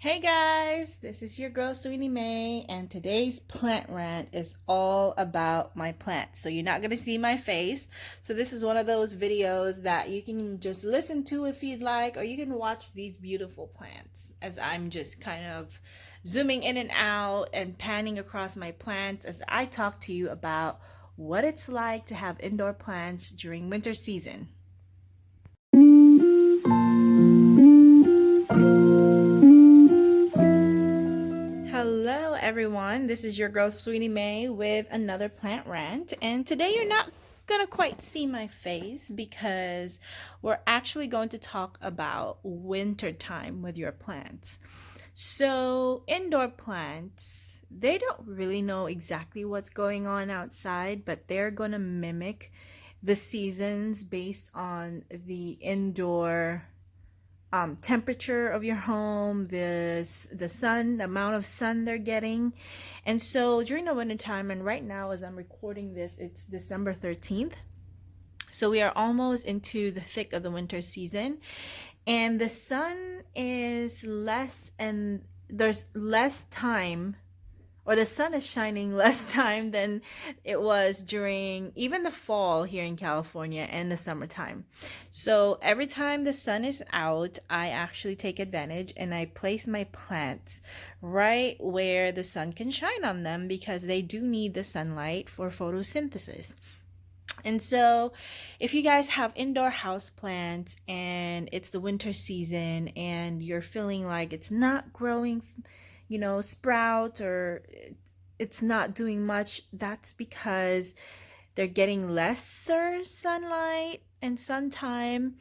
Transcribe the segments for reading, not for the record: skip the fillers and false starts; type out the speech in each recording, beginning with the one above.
Hey guys, this is your girl Sweeney Mae, and today's plant rant is all about my plants. So you're not going to see my face. So this is one of those videos that you can just listen to if you'd like, or you can watch these beautiful plants as I'm just kind of zooming in and out and panning across my plants as I talk to you about what it's like to have indoor plants during winter season. Hello, everyone. This is your girl Sweeney Mae with another plant rant. And today you're not going to quite see my face because we're actually going to talk about winter time with your plants. So, indoor plants, they don't really know exactly what's going on outside, but they're going to mimic the seasons based on the indoor temperature of your home, the sun, the amount of sun they're getting. And so during the winter time, and right now as I'm recording this, it's December 13th. So we are almost into the thick of the winter season, and the sun is less, and there's less time, or the sun is shining less time than it was during even the fall here in California and the summertime. So every time the sun is out, I actually take advantage and I place my plants right where the sun can shine on them because they do need the sunlight for photosynthesis. And so, if you guys have indoor house plants and it's the winter season and you're feeling like it's not growing, sprouts, or it's not doing much, that's because they're getting lesser sunlight and sun time.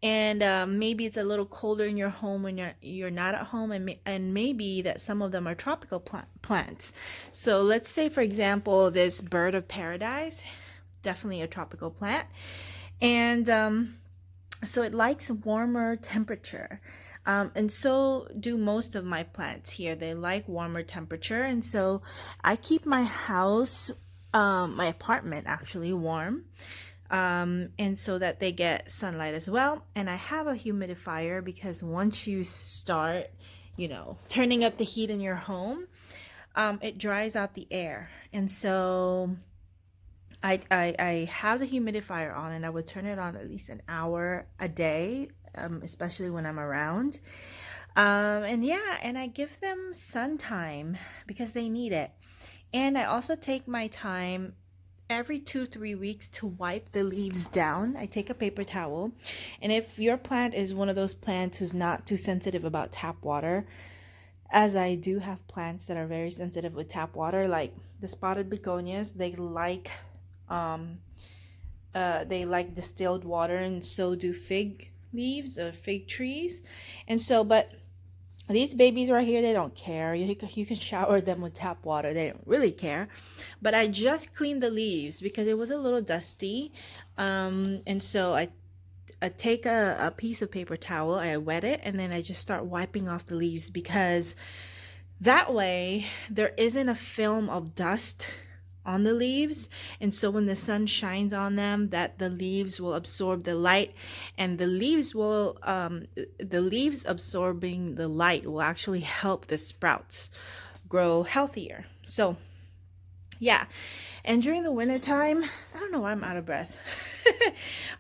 And maybe it's a little colder in your home when you're not at home, and maybe that some of them are tropical plants. So let's say, for example, this bird of paradise, definitely a tropical plant, and so it likes warmer temperature. And so do most of my plants here. They like warmer temperature. And so I keep my house, my apartment actually warm. And so that they get sunlight as well. And I have a humidifier because once you start, turning up the heat in your home, it dries out the air. And so I have the humidifier on, and I would turn it on at least an hour a day, especially when I'm around. And I give them sun time because they need it. And I also take my time every 2-3 weeks to wipe the leaves down. I take a paper towel, and if your plant is one of those plants who's not too sensitive about tap water, as I do have plants that are very sensitive with tap water, like the spotted begonias, they like distilled water, and so do fig leaves or fig trees. And so, but these babies right here, they don't care. You can shower them with tap water. They don't really care. But I just cleaned the leaves because it was a little dusty. And so I take a piece of paper towel, I wet it, and then I just start wiping off the leaves because that way there isn't a film of dust on the leaves. And so when the sun shines on them, that the leaves will absorb the light, and the leaves absorbing the light will actually help the sprouts grow healthier. So yeah. And during the wintertime, I don't know why I'm out of breath.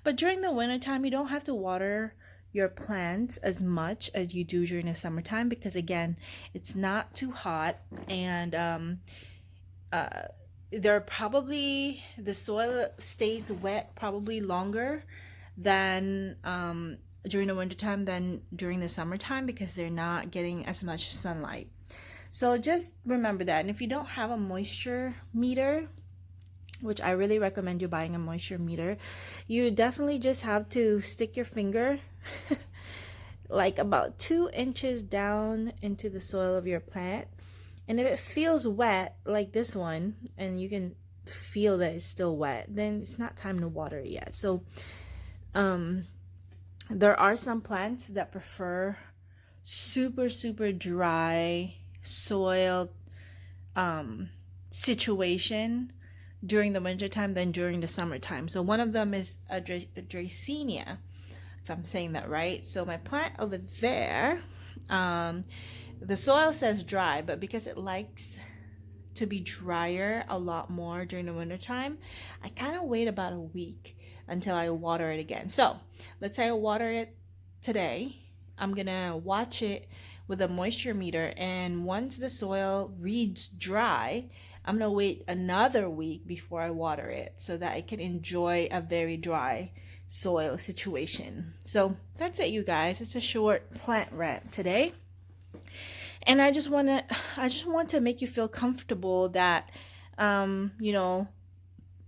But during the wintertime, you don't have to water your plants as much as you do during the summertime because, again, it's not too hot, and the soil stays wet probably longer than during the wintertime than during the summertime because they're not getting as much sunlight. So just remember that. And if you don't have a moisture meter, which I really recommend you buying a moisture meter, you definitely just have to stick your finger like about 2 inches down into the soil of your plant. And if it feels wet like this one, and you can feel that it's still wet, then it's not time to water it yet. So there are some plants that prefer super, super dry soil situation during the wintertime than during the summertime. So one of them is a Dracaena, if I'm saying that right. So my plant over there, The soil says dry, but because it likes to be drier a lot more during the wintertime, I kind of wait about a week until I water it again. So let's say I water it today. I'm gonna watch it with a moisture meter, and once the soil reads dry, I'm gonna wait another week before I water it so that I can enjoy a very dry soil situation. So that's it, you guys. It's a short plant rant today. And I just want to make you feel comfortable that you know,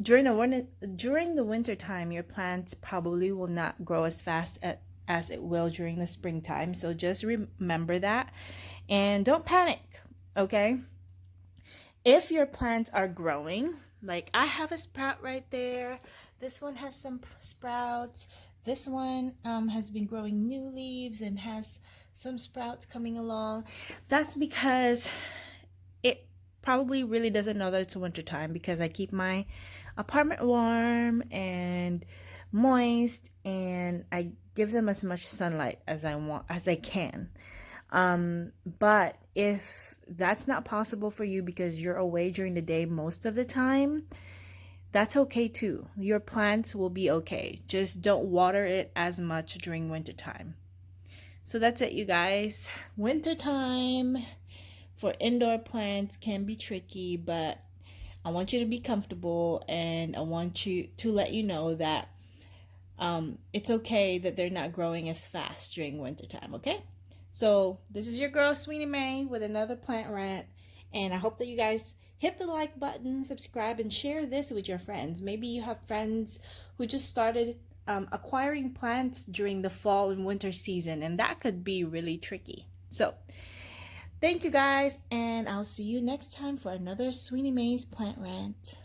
during the winter time, your plants probably will not grow as fast as it will during the springtime. So just remember that and don't panic, okay? If your plants are growing, like I have a sprout right there, this one has some sprouts, this one has been growing new leaves and has some sprouts coming along, that's because it probably really doesn't know that it's winter time, because I keep my apartment warm and moist, and I give them as much sunlight as I can. But if that's not possible for you because you're away during the day most of the time, that's okay too. Your plants will be okay. Just don't water it as much during winter time. So that's it, you guys. Winter time for indoor plants can be tricky, but I want you to be comfortable, and I want you to let you know that it's okay that they're not growing as fast during wintertime, okay? So this is your girl Sweeney Mae with another plant rant, and I hope that you guys hit the like button, subscribe, and share this with your friends. Maybe you have friends who just started acquiring plants during the fall and winter season, and that could be really tricky. So thank you guys, and I'll see you next time for another Sweeney Mae's plant rant.